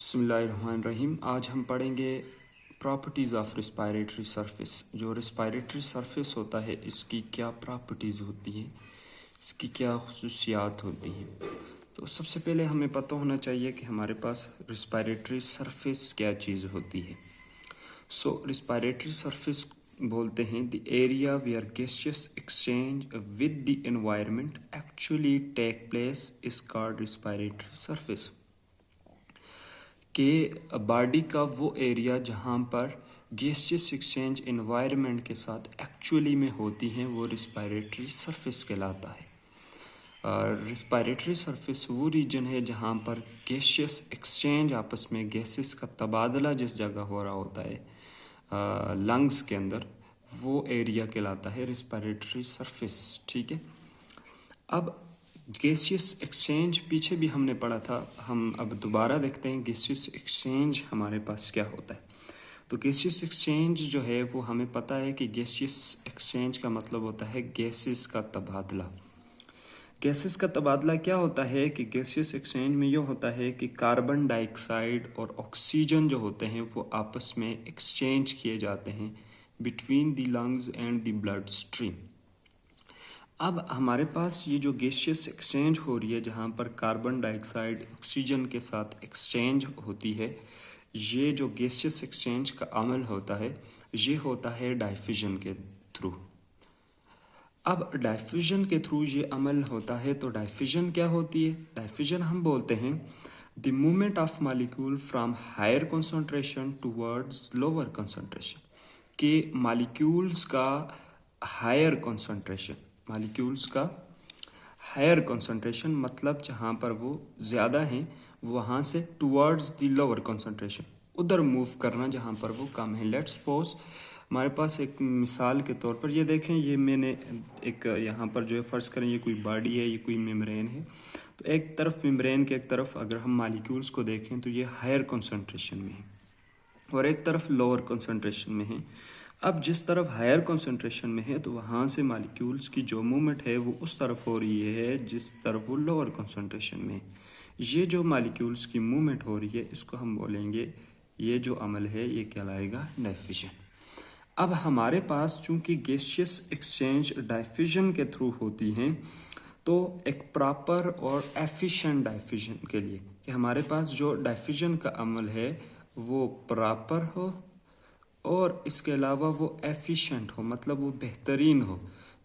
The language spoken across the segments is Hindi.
बिस्मिल्लाहिर्रहमानिर्रहीम। आज हम पढ़ेंगे प्रॉपर्टीज़ ऑफ रिस्पायरेटरी सरफेस। जो रिस्पायरेटरी सरफेस होता है इसकी क्या प्रॉपर्टीज़ होती हैं, इसकी क्या खुसूसियात होती हैं। तो सबसे पहले हमें पता होना चाहिए कि हमारे पास रिस्पायरेटरी सरफेस क्या चीज़ होती है। रिस्पायरेटरी सरफेस बोलते हैं the area where gaseous exchange with the environment actually take place is called respiratory surface. कि बॉडी का वो एरिया जहाँ पर गैसियस एक्सचेंज एनवायरनमेंट के साथ एक्चुअली में होती हैं वो रिस्पायरेटरी सरफेस कहलाता है। रिस्पायरेटरी सरफेस वो रीजन है जहाँ पर गैसियस एक्सचेंज आपस में गैसेस का तबादला जिस जगह हो रहा होता है लंग्स के अंदर, वो एरिया कहलाता है रिस्पायरेटरी सरफेस। ठीक है। अब गैसियस एक्सचेंज पीछे भी हमने पढ़ा था, हम अब दोबारा देखते हैं गैसियस एक्सचेंज हमारे पास क्या होता है। तो गैसियस एक्सचेंज जो है वो हमें पता है कि गैसियस एक्सचेंज का मतलब होता है गैसेस का तबादला। गैसेस का तबादला क्या होता है कि गैसियस एक्सचेंज में ये होता है कि कार्बन डाइऑक्साइड और ऑक्सीजन जो होते हैं वो आपस में एक्सचेंज किए जाते हैं between the lungs and the blood stream. अब हमारे पास ये जो गैसियस एक्सचेंज हो रही है जहाँ पर कार्बन डाइऑक्साइड ऑक्सीजन के साथ एक्सचेंज होती है, ये जो गैसियस एक्सचेंज का अमल होता है ये होता है डाइफ्यूजन के थ्रू। अब डाइफ्यूजन के थ्रू ये अमल होता है। तो डाइफ्यूजन क्या होती है? डाइफ्यूजन हम बोलते हैं the movement of molecule from higher concentration towards lower concentration. के मॉलिक्यूल्स का हायर कंसंट्रेशन, मॉलिक्यूल्स का हायर कंसंट्रेशन मतलब जहाँ पर वो ज़्यादा हैं वहाँ से टुवर्ड्स द लोअर कंसंट्रेशन, उधर मूव करना जहाँ पर वो कम है। लेट्स सपोज हमारे पास एक मिसाल के तौर पर ये देखें, ये मैंने एक यहाँ पर जो है फ़र्ज़ करें ये कोई बॉडी है, ये कोई मेम्ब्रेन है। तो एक तरफ मेम्ब्रेन के एक तरफ अगर हम मॉलिक्यूल्स को देखें तो ये हायर कंसंट्रेशन में है और एक तरफ लोअर कंसंट्रेशन में है। अब जिस तरफ हायर कंसंट्रेशन में है तो वहाँ से मॉलिक्यूल्स की जो मूवमेंट है वो उस तरफ हो रही है जिस तरफ वो लोअर कंसंट्रेशन में है। ये जो मॉलिक्यूल्स की मूवमेंट हो रही है इसको हम बोलेंगे, ये जो अमल है ये कहलाएगा डाइफ्यूजन। अब हमारे पास चूँकि गैसियस एक्सचेंज डाइफ्यूजन के थ्रू होती हैं तो एक प्रॉपर और एफिशिएंट डाइफ्यूजन के लिए कि हमारे पास जो डाइफ्यूजन का अमल है वो प्रॉपर हो और इसके अलावा वो एफिशिएंट हो, मतलब वो बेहतरीन हो।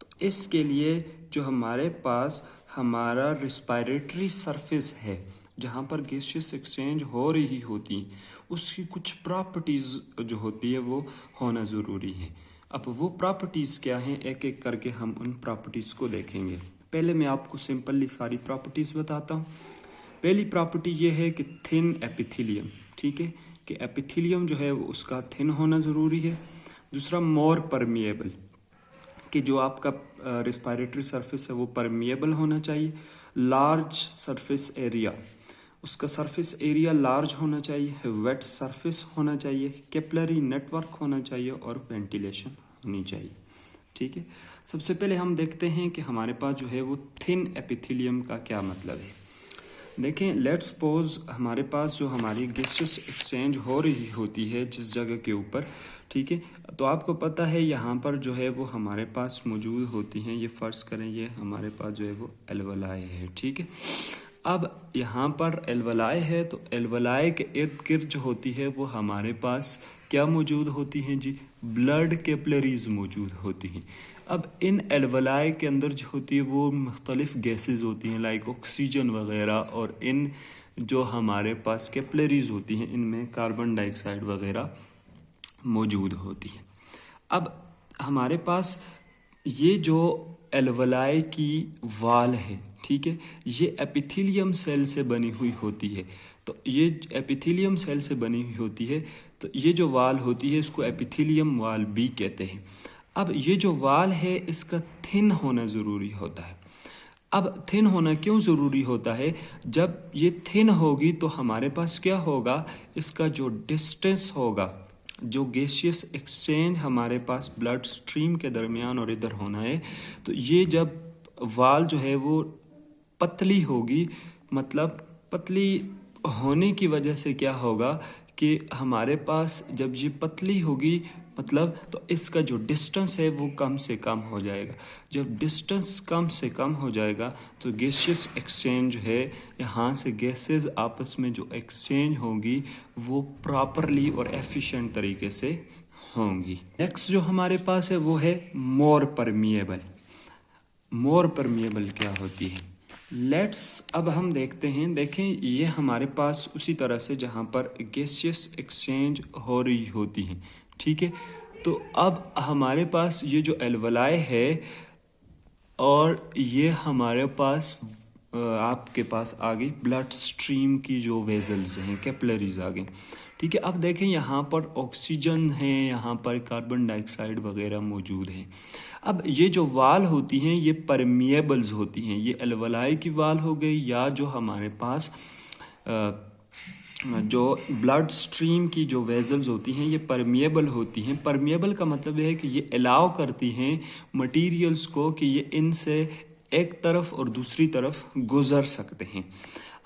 तो इसके लिए जो हमारे पास हमारा रिस्पायरेटरी सरफेस है जहाँ पर गैसियस एक्सचेंज हो रही होती उसकी कुछ प्रॉपर्टीज़ जो होती है वो होना ज़रूरी है। अब वो प्रॉपर्टीज़ क्या हैं, एक एक करके हम उन प्रॉपर्टीज़ को देखेंगे। पहले मैं आपको सिंपली सारी प्रॉपर्टीज़ बताता हूँ। पहली प्रॉपर्टी ये है कि थिन एपिथेलियम, ठीक है, कि एपिथेलियम जो है वो उसका थिन होना ज़रूरी है। दूसरा मोर परमिएबल, कि जो आपका रिस्पायरेटरी सरफेस है वो परमिएबल होना चाहिए। लार्ज सरफेस एरिया, उसका सरफेस एरिया लार्ज होना चाहिए। वेट सरफेस होना चाहिए। कैपिलरी नेटवर्क होना चाहिए और वेंटिलेशन होनी चाहिए। ठीक है। सबसे पहले हम देखते हैं कि हमारे पास जो है वो थिन एपिथेलियम का क्या मतलब है। देखें, लेट्स सपोज हमारे पास जो हमारी गैसियस एक्सचेंज हो रही होती है जिस जगह के ऊपर, ठीक है, तो आपको पता है यहाँ पर जो है वो हमारे पास मौजूद होती हैं। ये फ़र्ज़ करें ये हमारे पास जो है वो एल्वेलाई है, ठीक है। अब यहाँ पर एल्वेलाई है तो एल्वेलाई के इर्द गिर्द जो होती है वो हमारे पास क्या मौजूद होती हैं जी? ब्लड कैपिलरीज मौजूद होती हैं। अब इन एल्वेलाई के अंदर जो होती है वो मुख्तलिफ़ गैसेस होती हैं लाइक ऑक्सीजन वगैरह, और इन जो हमारे पास कैपिलरीज होती हैं इनमें कार्बन डाइऑक्साइड वगैरह मौजूद होती हैं। अब हमारे पास ये जो एल्वेलाई की वाल है, ठीक है, ये एपिथेलियम सेल से बनी हुई होती है। तो ये एपिथेलियम सेल से बनी हुई होती है तो ये जो वाल होती है इसको एपिथेलियम वाल भी कहते हैं। अब ये जो वाल है इसका थिन होना ज़रूरी होता है। अब थिन होना क्यों ज़रूरी होता है? जब ये थिन होगी तो हमारे पास क्या होगा, इसका जो डिस्टेंस होगा, जो गैसियस एक्सचेंज हमारे पास ब्लड स्ट्रीम के दरमियान और इधर होना है, तो ये जब वाल जो है वो पतली होगी, मतलब पतली होने की वजह से क्या होगा कि हमारे पास जब ये पतली होगी मतलब तो इसका जो डिस्टेंस है वो कम से कम हो जाएगा। जब डिस्टेंस कम से कम हो जाएगा तो गैसियस एक्सचेंज है, यहाँ से गैसेस आपस में जो एक्सचेंज होगी वो प्रॉपरली और एफिशिएंट तरीके से होंगी। नेक्स्ट जो हमारे पास है वो है मोर परमिएबल। मोर परमिएबल क्या होती है? अब हम देखते हैं। देखें, ये हमारे पास उसी तरह से जहाँ पर गैसियस एक्सचेंज हो रही होती हैं, ठीक है। तो अब हमारे पास ये जो एल्वलाई है और ये हमारे पास आपके पास आ गई ब्लड स्ट्रीम की जो वेजल्स हैं, कैपिलरीज आ गई, ठीक है। अब देखें यहाँ पर ऑक्सीजन है, यहाँ पर कार्बन डाइऑक्साइड वगैरह मौजूद है। अब ये जो वाल होती हैं ये परमिएबल्स होती हैं। ये एल्वलाई की वाल हो गई या जो हमारे पास जो ब्लड स्ट्रीम की जो वेजल्स होती हैं ये परमिएबल होती हैं। परमिएबल का मतलब यह है कि ये अलाउ करती हैं मटेरियल्स को कि ये इनसे एक तरफ और दूसरी तरफ गुजर सकते हैं।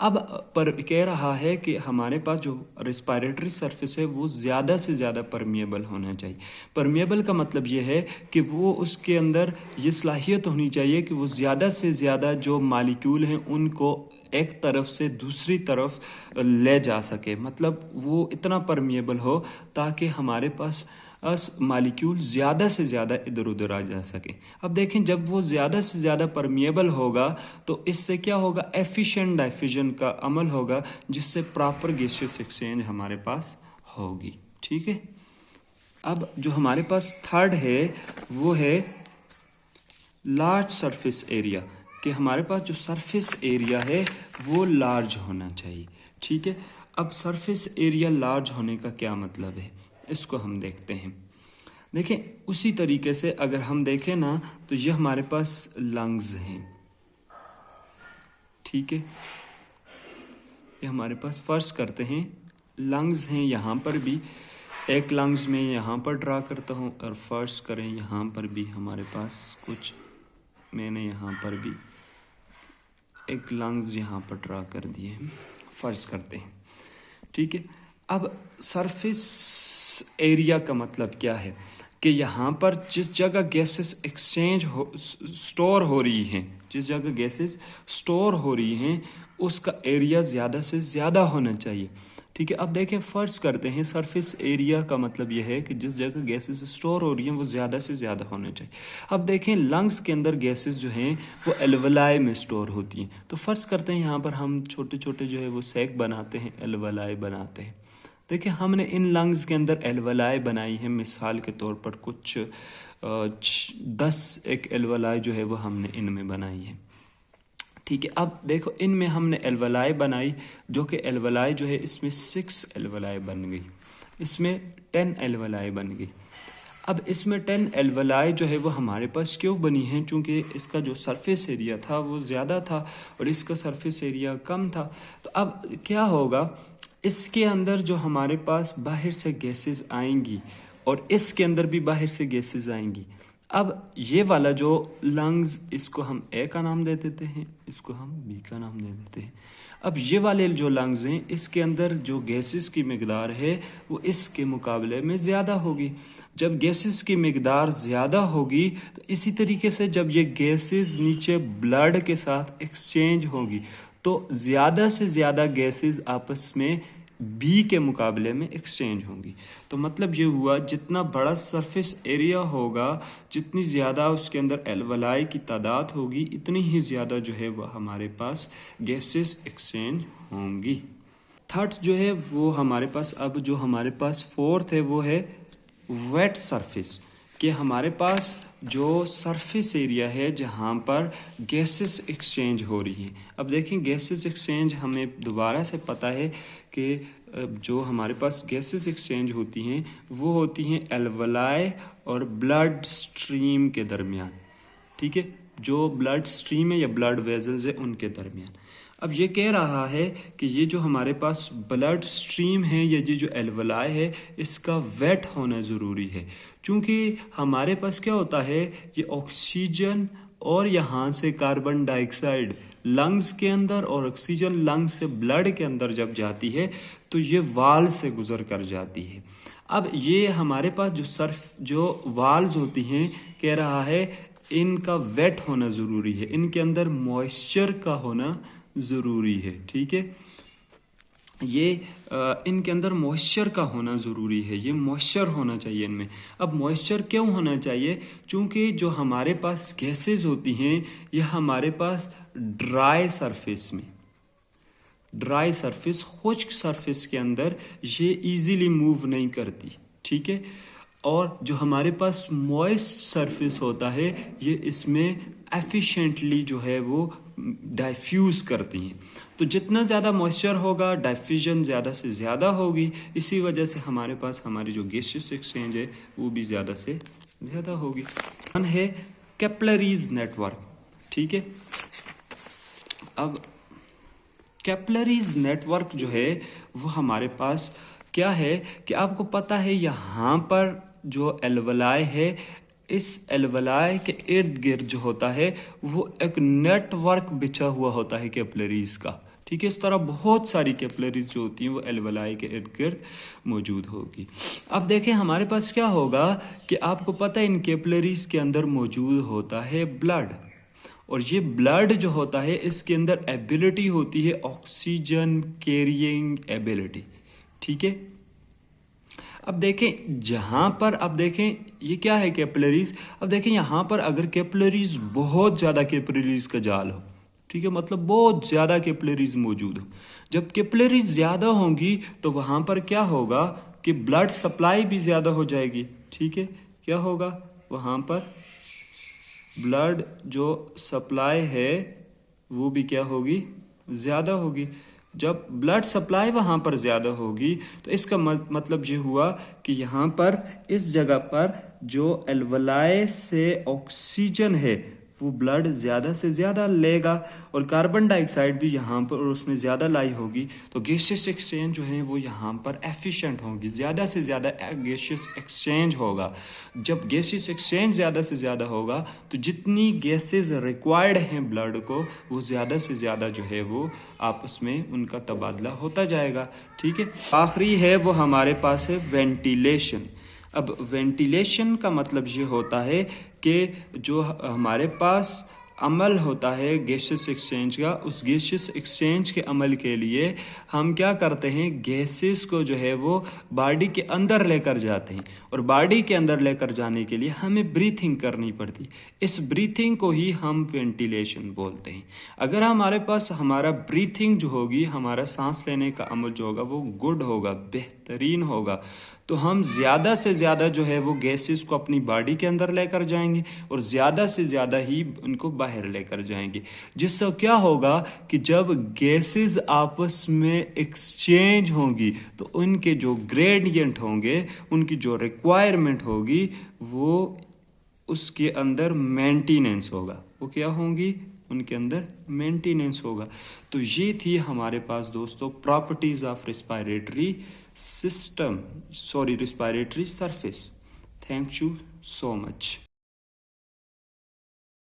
अब पर कह रहा है कि हमारे पास जो रेस्पिरेटरी सरफेस है वो ज़्यादा से ज़्यादा परमिएबल होना चाहिए। परमिएबल का मतलब ये है कि वो उसके अंदर ये सलाहियत होनी चाहिए कि वो ज़्यादा से ज़्यादा जो मालिक्यूल हैं उनको एक तरफ से दूसरी तरफ ले जा सके। मतलब वो इतना परमिएबल हो ताकि हमारे पास मालिक्यूल ज़्यादा से ज़्यादा इधर उधर आ जा सके। अब देखें, जब वो ज़्यादा से ज़्यादा परमिएबल होगा तो इससे क्या होगा, एफिशिएंट डाइफ्यूजन का अमल होगा जिससे प्रॉपर गैसियस एक्सचेंज हमारे पास होगी, ठीक है। अब जो हमारे पास थर्ड है वो है लार्ज सरफेस एरिया, कि हमारे पास जो सरफेस एरिया है वो लार्ज होना चाहिए, ठीक है। अब सरफेस एरिया लार्ज होने का क्या मतलब है, इसको हम देखते हैं। देखें, उसी तरीके से अगर हम देखें ना तो ये हमारे पास लंग्स हैं, ठीक है। ये हमारे पास फर्ज करते हैं लंग्स हैं, यहाँ पर भी एक लंग्स में यहाँ पर ड्रा करता हूँ और फर्ज करें यहाँ पर भी हमारे पास कुछ, मैंने यहाँ पर भी एक लंग्स यहाँ पर ड्रा कर दिए हैं, फर्ज करते हैं, ठीक है। अब सरफेस एरिया का मतलब क्या है कि यहाँ पर जिस जगह गैसेस एक्सचेंज स्टोर हो रही हैं, जिस जगह गैसेस स्टोर हो रही हैं उसका एरिया ज़्यादा से ज़्यादा होना चाहिए, ठीक है। अब देखें, फर्ज करते हैं सरफेस एरिया का मतलब यह है कि जिस जगह गैसेस स्टोर हो रही हैं वो ज़्यादा से ज़्यादा होना चाहिए। अब देखें, लंग्स के अंदर गैसेस जो हैं वो एल्वलाई में स्टोर होती हैं। तो फर्ज करते हैं यहाँ पर हम छोटे छोटे जो है वो सैक बनाते हैं, एल्वलाई बनाते हैं। देखिए, हमने इन लंग्स के अंदर एल्वलाई बनाई है, मिसाल के तौर पर कुछ 10 एक एल्वलाई जो है वो हमने इनमें बनाई है, ठीक है। अब देखो, इनमें हमने एल्वलाई बनाई जो कि एल्वलाई जो है इसमें 6 एल्वलाई बन गई, इसमें 10 एल्वलाई बन गई। अब इसमें 10 एल्वलाई जो है वो हमारे पास क्यों बनी है, चूँकि इसका जो सरफेस एरिया था वो ज़्यादा था और इसका सरफेस एरिया कम था। तो अब क्या होगा, इसके अंदर जो हमारे पास बाहर से गैसेस आएंगी और इसके अंदर भी बाहर से गैसेस आएंगी। अब ये वाला जो लंग्स, इसको हम ए का नाम दे देते हैं, इसको हम बी का नाम दे देते हैं। अब ये वाले जो लंग्स हैं इसके अंदर जो गैसेस की मिकदार है वो इसके मुकाबले में ज़्यादा होगी। जब गैसेस की मिकदार ज़्यादा होगी तो इसी तरीके से जब ये गैसेस नीचे ब्लड के साथ एक्सचेंज होगी तो ज़्यादा से ज़्यादा गैसेस आपस में बी के मुकाबले में एक्सचेंज होंगी। तो मतलब ये हुआ, जितना बड़ा सरफेस एरिया होगा, जितनी ज़्यादा उसके अंदर एल्वलाई की तादाद होगी, इतनी ही ज़्यादा जो है वो हमारे पास गैसेस एक्सचेंज होंगी। थर्ड जो है वो हमारे पास, अब जो हमारे पास फोर्थ है वो है वेट सरफेस, कि हमारे पास जो सरफेस एरिया है जहाँ पर गैसेस एक्सचेंज हो रही है। अब देखें, गैसेस एक्सचेंज हमें दोबारा से पता है कि जो हमारे पास गैसेस एक्सचेंज होती हैं वो होती हैं एल्वलाई और ब्लड स्ट्रीम के दरमियान, ठीक है। जो ब्लड स्ट्रीम है या ब्लड वेजल्स है उनके दरमियान। अब ये कह रहा है कि ये जो हमारे पास ब्लड स्ट्रीम है या ये जो एल्वलाई है इसका वेट होना ज़रूरी है, क्योंकि हमारे पास क्या होता है, ये ऑक्सीजन और यहाँ से कार्बन डाइऑक्साइड लंग्स के अंदर और ऑक्सीजन लंग्स से ब्लड के अंदर जब जाती है तो ये वाल से गुजर कर जाती है। अब ये हमारे पास जो वाल्स होती हैं, कह रहा है इनका वेट होना ज़रूरी है, इनके अंदर मॉइस्चर का होना ज़रूरी है। ठीक है, ये इनके अंदर मॉइस्चर का होना ज़रूरी है, ये मॉइस्चर होना चाहिए इनमें। अब मॉइस्चर क्यों होना चाहिए? क्योंकि जो हमारे पास गैसेस होती हैं ये हमारे पास ड्राई सरफेस में, ड्राई सरफेस, खुश्क सरफेस के अंदर ये इजीली मूव नहीं करती। ठीक है, और जो हमारे पास मॉइस्ट सरफेस होता है ये इसमें एफिशिएंटली जो है वो डाइफ्यूज़ करती हैं। तो जितना ज़्यादा मॉइस्चर होगा डाइफ्यूजन ज़्यादा से ज़्यादा होगी, इसी वजह से हमारे पास हमारी जो गैसियस एक्सचेंज है वो भी ज़्यादा से ज़्यादा होगी। वन है कैपिलरीज नेटवर्क। ठीक है, अब कैपिलरीज नेटवर्क जो है वो हमारे पास क्या है कि आपको पता है यहाँ पर जो एल्वलाई है, इस एल्वलाई के इर्द गिर्द जो होता है वो एक नेटवर्क बिछा हुआ होता है कैपिलरीज का। ठीक है, इस तरह बहुत सारी कैपिलरीज जो होती हैं वो एल्वलाई के इर्द गिर्द मौजूद होगी। अब देखें हमारे पास क्या होगा कि आपको पता है इन कैपिलरीज के अंदर मौजूद होता है ब्लड, और ये ब्लड जो होता है इसके अंदर एबिलिटी होती है ऑक्सीजन कैरियिंग एबिलिटी। ठीक है, अब देखें जहाँ पर, अब देखें ये क्या है कैपिलरीज। अब देखें यहाँ पर अगर कैपिलरीज बहुत ज़्यादा कैपिलरीज का जाल हो, ठीक है, मतलब बहुत ज़्यादा कैपिलरीज मौजूद हो, जब कैपिलरीज ज़्यादा होंगी तो वहाँ पर क्या होगा कि ब्लड सप्लाई भी ज़्यादा हो जाएगी। ठीक है, क्या होगा वहाँ पर ब्लड जो सप्लाई है वो भी क्या होगी, ज़्यादा होगी। जब ब्लड सप्लाई वहाँ पर ज़्यादा होगी तो इसका मतलब ये हुआ कि यहाँ पर इस जगह पर जो एल्वलाई से ऑक्सीजन है वो ब्लड ज़्यादा से ज़्यादा लेगा, और कार्बन डाइऑक्साइड भी यहाँ पर और उसने ज़्यादा लाई होगी, तो गैसियस एक्सचेंज जो है वो यहाँ पर एफिशिएंट होगी, ज़्यादा से ज़्यादा गैसियस एक्सचेंज होगा। जब गैसियस एक्सचेंज ज़्यादा से ज़्यादा होगा तो जितनी गैसेस रिक्वायर्ड हैं ब्लड को वो ज़्यादा से ज़्यादा जो है वो आपस में उनका तबादला होता जाएगा। ठीक है, आखिरी है वो हमारे पास है वेंटिलेशन। अब वेंटिलेशन का मतलब ये होता है कि जो हमारे पास अमल होता है गैसियस एक्सचेंज का, उस गैसियस एक्सचेंज के अमल के लिए हम क्या करते हैं, गैसेस को जो है वो बॉडी के अंदर लेकर जाते हैं, और बॉडी के अंदर लेकर जाने के लिए हमें ब्रीथिंग करनी पड़ती। इस ब्रीथिंग को ही हम वेंटिलेशन बोलते हैं। अगर हमारे पास हमारा ब्रीथिंग जो होगी, हमारा सांस लेने का अमल जो होगा वो गुड होगा, बेहतरीन होगा, तो हम ज़्यादा से ज़्यादा जो है वो गैसेस को अपनी बॉडी के अंदर लेकर जाएंगे और ज़्यादा से ज़्यादा ही उनको बाहर लेकर जाएंगे, जिससे क्या होगा कि जब गैसेस आपस में एक्सचेंज होंगी तो उनके जो ग्रेडियंट होंगे, उनकी जो रिक्वायरमेंट होगी वो उसके अंदर मेंटेनेंस होगा। वो क्या होंगी, उनके अंदर मेंटेनेंस होगा। तो ये थी हमारे पास दोस्तों properties of respiratory system, respiratory surface. Thank you so much.